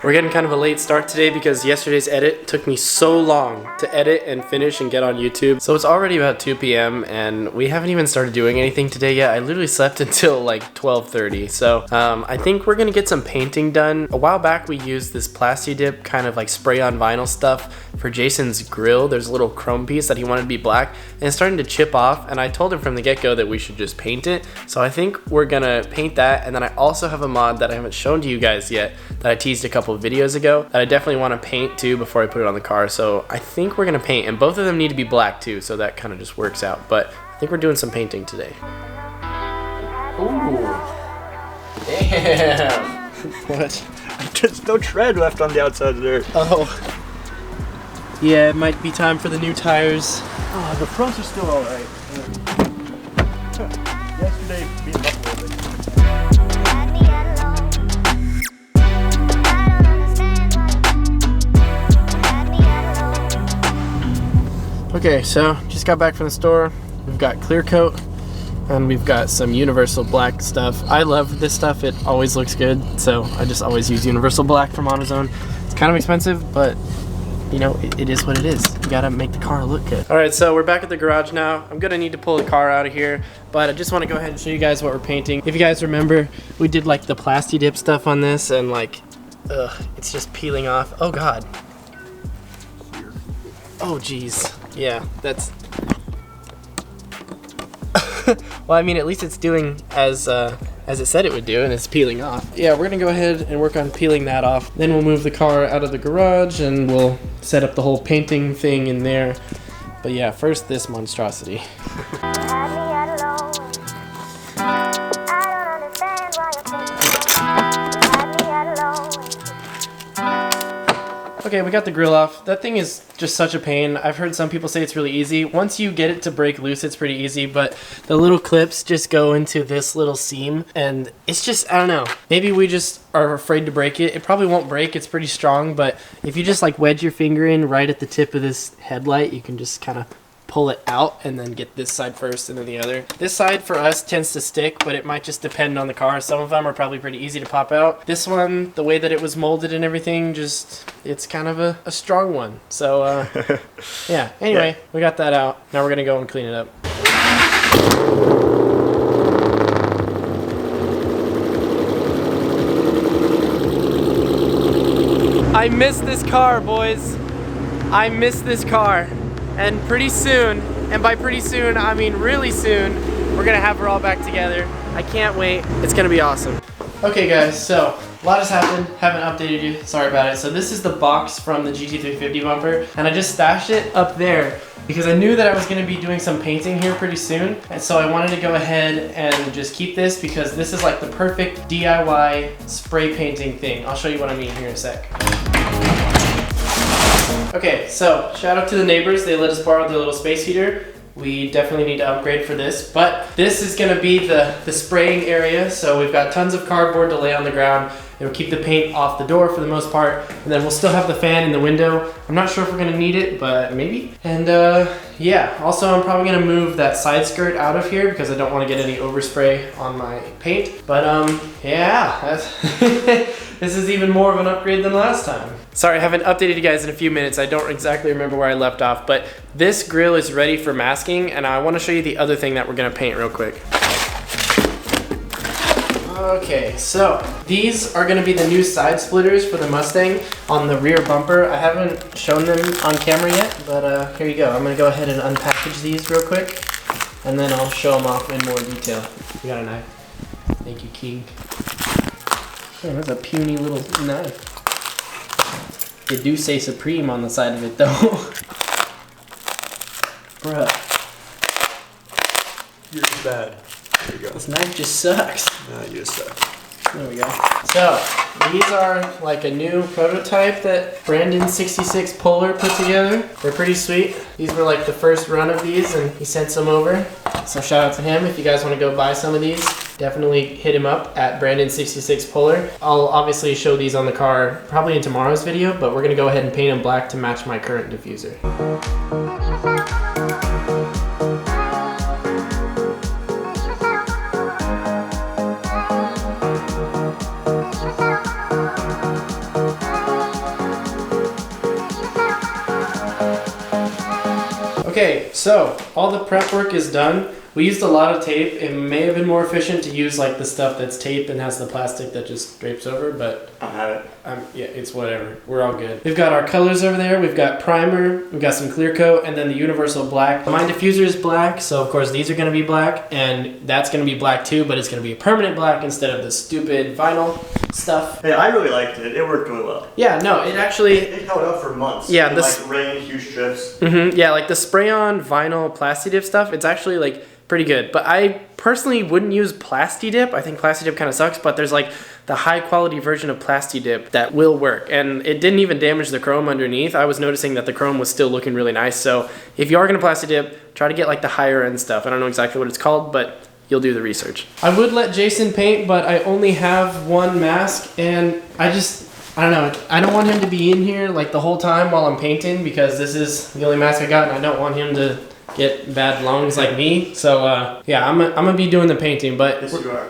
We're getting kind of a late start today because yesterday's edit took me so long to edit and finish and get on YouTube. So it's already about 2 p.m. and we haven't even started doing anything today yet. I literally slept until like 12:30. So I think we're gonna get some painting done. A while back we used this Plasti Dip kind of like spray on vinyl stuff for Jason's grill. There's a little chrome piece that he wanted to be black and it's starting to chip off, and I told him from the get-go that we should just paint it. So I think we're gonna paint that, and then I also have a mod that I haven't shown to you guys yet that I teased a couple of videos ago that I definitely want to paint too before I put it on the car. So I think we're gonna paint, and both of them need to be black too, so that kind of just works out. But I think we're doing some painting today. Ooh. Damn. What? There's no tread left on the outside there. Oh. Yeah, it might be time for the new tires. Oh, the fronts are still alright. Yesterday beat them up a little bit. Okay, so just got back from the store. We've got clear coat and we've got some universal black stuff. I love this stuff, it always looks good, so I just always use universal black from AutoZone. It's kind of expensive, but you know, it is what it is. You gotta make the car look good. All right, so we're back at the garage now. I'm gonna need to pull the car out of here, but I just wanna go ahead and show you guys what we're painting. If you guys remember, we did like the Plasti Dip stuff on this, and like, it's just peeling off. Oh God. Oh geez. Yeah, that's... Well, I mean, at least it's doing as it said it would do, and it's peeling off. Yeah, we're gonna go ahead and work on peeling that off. Then we'll move the car out of the garage and we'll set up the whole painting thing in there. But yeah, first this monstrosity. Okay, we got the grill off. That thing is just such a pain. I've heard some people say it's really easy. Once you get it to break loose, it's pretty easy, but the little clips just go into this little seam, and it's just, I don't know. Maybe we just are afraid to break it. It probably won't break, it's pretty strong, but if you just like wedge your finger in right at the tip of this headlight, you can just kind of pull it out and then get this side first and then the other. This side for us tends to stick, but it might just depend on the car. Some of them are probably pretty easy to pop out. This one, the way that it was molded and everything, just, it's kind of a strong one. So yeah, anyway, yeah. We got that out. Now we're gonna go and clean it up. I miss this car, boys. I miss this car. And pretty soon, and by pretty soon, I mean really soon, we're gonna have her all back together. I can't wait. It's gonna be awesome. Okay guys, so a lot has happened. Haven't updated you, sorry about it. So this is the box from the GT350 bumper, and I just stashed it up there because I knew that I was gonna be doing some painting here pretty soon. And so I wanted to go ahead and just keep this because this is like the perfect DIY spray painting thing. I'll show you what I mean here in a sec. Okay, so shout out to the neighbors. They let us borrow their little space heater. We definitely need to upgrade for this, but this is gonna be the spraying area. So we've got tons of cardboard to lay on the ground. It'll keep the paint off the door for the most part, and then we'll still have the fan in the window. I'm not sure if we're gonna need it, but maybe. And yeah, also I'm probably gonna move that side skirt out of here because I don't wanna get any overspray on my paint. But yeah, that's this is even more of an upgrade than last time. Sorry, I haven't updated you guys in a few minutes. I don't exactly remember where I left off, but this grill is ready for masking, and I wanna show you the other thing that we're gonna paint real quick. Okay, so these are gonna be the new side splitters for the Mustang on the rear bumper. I haven't shown them on camera yet, but here you go. I'm gonna go ahead and unpackage these real quick, and then I'll show them off in more detail. You got a knife? Thank you, King. Oh, that's a puny little knife. They do say Supreme on the side of it though. Bruh. You're bad. There you go. This knife just sucks. Nah, you just suck. There we go. So, these are like a new prototype that Brandon 66 Polar put together. They're pretty sweet. These were like the first run of these and he sent some over. So shout out to him. If you guys want to go buy some of these, definitely hit him up at Brandon 66 Polar. I'll obviously show these on the car probably in tomorrow's video, but we're gonna go ahead and paint them black to match my current diffuser. Okay, so all the prep work is done. We used a lot of tape. It may have been more efficient to use like the stuff that's tape and has the plastic that just drapes over, but I have it. yeah, it's whatever. We're all good. We've got our colors over there. We've got primer. We've got some clear coat, and then the universal black. My diffuser is black, so of course these are going to be black, and that's going to be black too, but it's going to be a permanent black instead of the stupid vinyl stuff. Hey, I really liked it. It worked really well. Yeah, no, it actually... It held up for months. Yeah, this... like rain, huge strips. Yeah, like the spray-on vinyl Plastidip stuff, it's actually like pretty good. But I personally wouldn't use Plastidip. I think Plastidip kind of sucks, but there's like the high-quality version of Plastidip that will work. And it didn't even damage the chrome underneath. I was noticing that the chrome was still looking really nice. So if you are going to Plastidip, try to get like the higher-end stuff. I don't know exactly what it's called, but you'll do the research. I would let Jason paint, but I only have one mask, and I don't know. I don't want him to be in here like the whole time while I'm painting because this is the only mask I got, and I don't want him to get bad lungs like me. So yeah, I'm gonna be doing the painting, but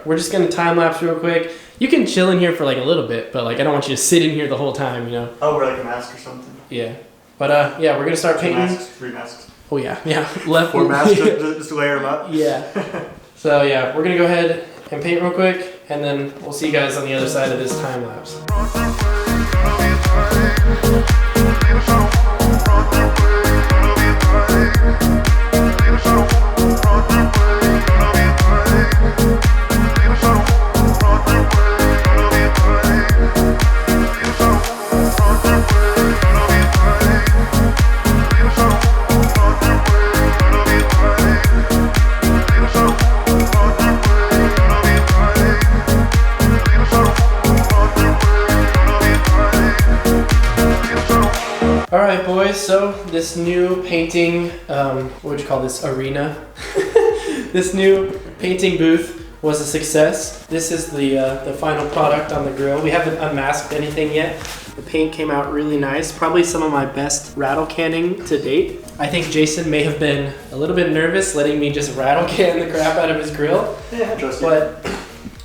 we're just gonna time lapse real quick. You can chill in here for like a little bit, but like I don't want you to sit in here the whole time, you know. Oh, wear like a mask or something. Yeah, but yeah, we're gonna start painting. 2 masks, 3 masks. Oh yeah, left 4 masks just to layer them up. Yeah. So yeah, we're gonna go ahead and paint real quick, and then we'll see you guys on the other side of this time lapse. Alright boys, so this new painting, what would you call this, arena? This new painting booth was a success. This is the final product on the grill. We haven't unmasked anything yet. The paint came out really nice. Probably some of my best rattle canning to date. I think Jason may have been a little bit nervous letting me just rattle can the crap out of his grill. Yeah, I trust you. But,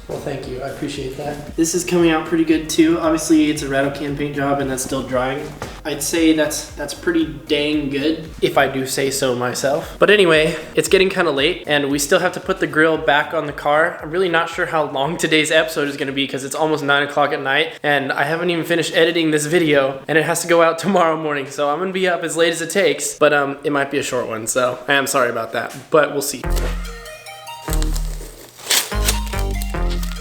well, thank you. I appreciate that. This is coming out pretty good too. Obviously, it's a rattle can paint job and that's still drying. I'd say that's pretty dang good, if I do say so myself. But anyway, it's getting kind of late and we still have to put the grill back on the car. I'm really not sure how long today's episode is gonna be because it's almost 9 o'clock at night and I haven't even finished editing this video and it has to go out tomorrow morning. So I'm gonna be up as late as it takes, but it might be a short one. So I am sorry about that, but we'll see.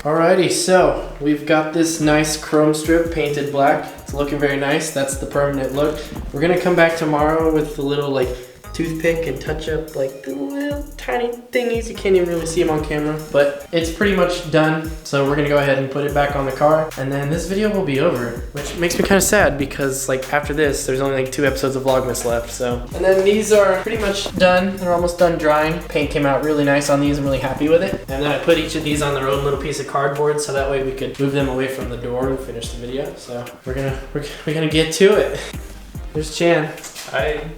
Alrighty, so we've got this nice chrome strip painted black. It's looking very nice. That's the permanent look. We're gonna come back tomorrow with the little like toothpick and touch up like the little tiny thingies. You can't even really see them on camera, but it's pretty much done. So we're gonna go ahead and put it back on the car and then this video will be over, which makes me kind of sad because like after this, there's only like 2 episodes of Vlogmas left, so. And then these are pretty much done. They're almost done drying. Paint came out really nice on these. I'm really happy with it. And then I put each of these on their own little piece of cardboard so that way we could move them away from the door and finish the video. So we're gonna get to it. There's Chan. Hi.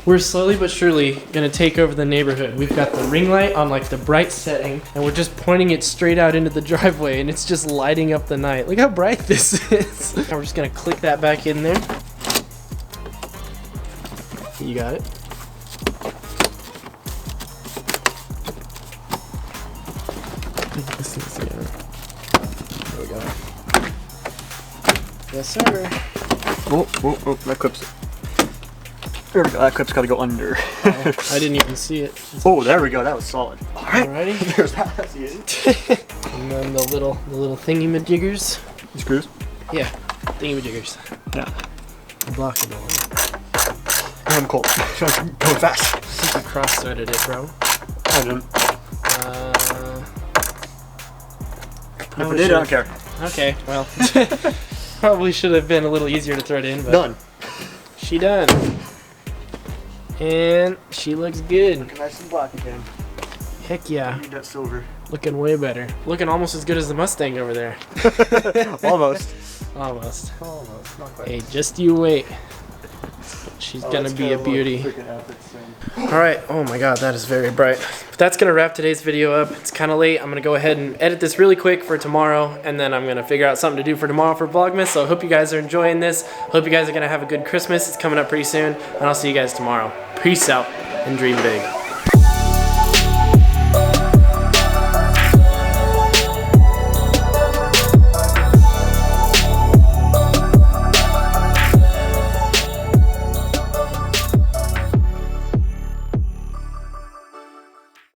We're slowly but surely gonna take over the neighborhood. We've got the ring light on like the bright setting and we're just pointing it straight out into the driveway and it's just lighting up the night. Look how bright this is. And we're just gonna click that back in there. You got it. This thing's together. There we go. Yes, sir. Oh, that clip's... There we go, that clip's gotta go under. I didn't even see it. Oh, there we go, that was solid. Alright, alrighty. There's that, that's easy. And then the little thingy-majiggers. The screws? Yeah, thingy-majiggers. Yeah. Blockable. I'm cold. Going fast. I think you cross-threaded it, bro. I didn't. If I did, I don't care. Okay, well. Probably should have been a little easier to thread in, but. Done. She done. And she looks good. Looking nice and black again. Heck yeah. I need that silver. Looking way better. Looking almost as good as the Mustang over there. Almost. Almost. Almost. Not quite. Hey, just you wait. She's gonna be a beauty. Alright, oh my god, that is very bright. But that's gonna wrap today's video up. It's kind of late. I'm gonna go ahead and edit this really quick for tomorrow, and then I'm gonna figure out something to do for tomorrow for Vlogmas. So I hope you guys are enjoying this. Hope you guys are gonna have a good Christmas. It's coming up pretty soon, and I'll see you guys tomorrow. Peace out and dream big.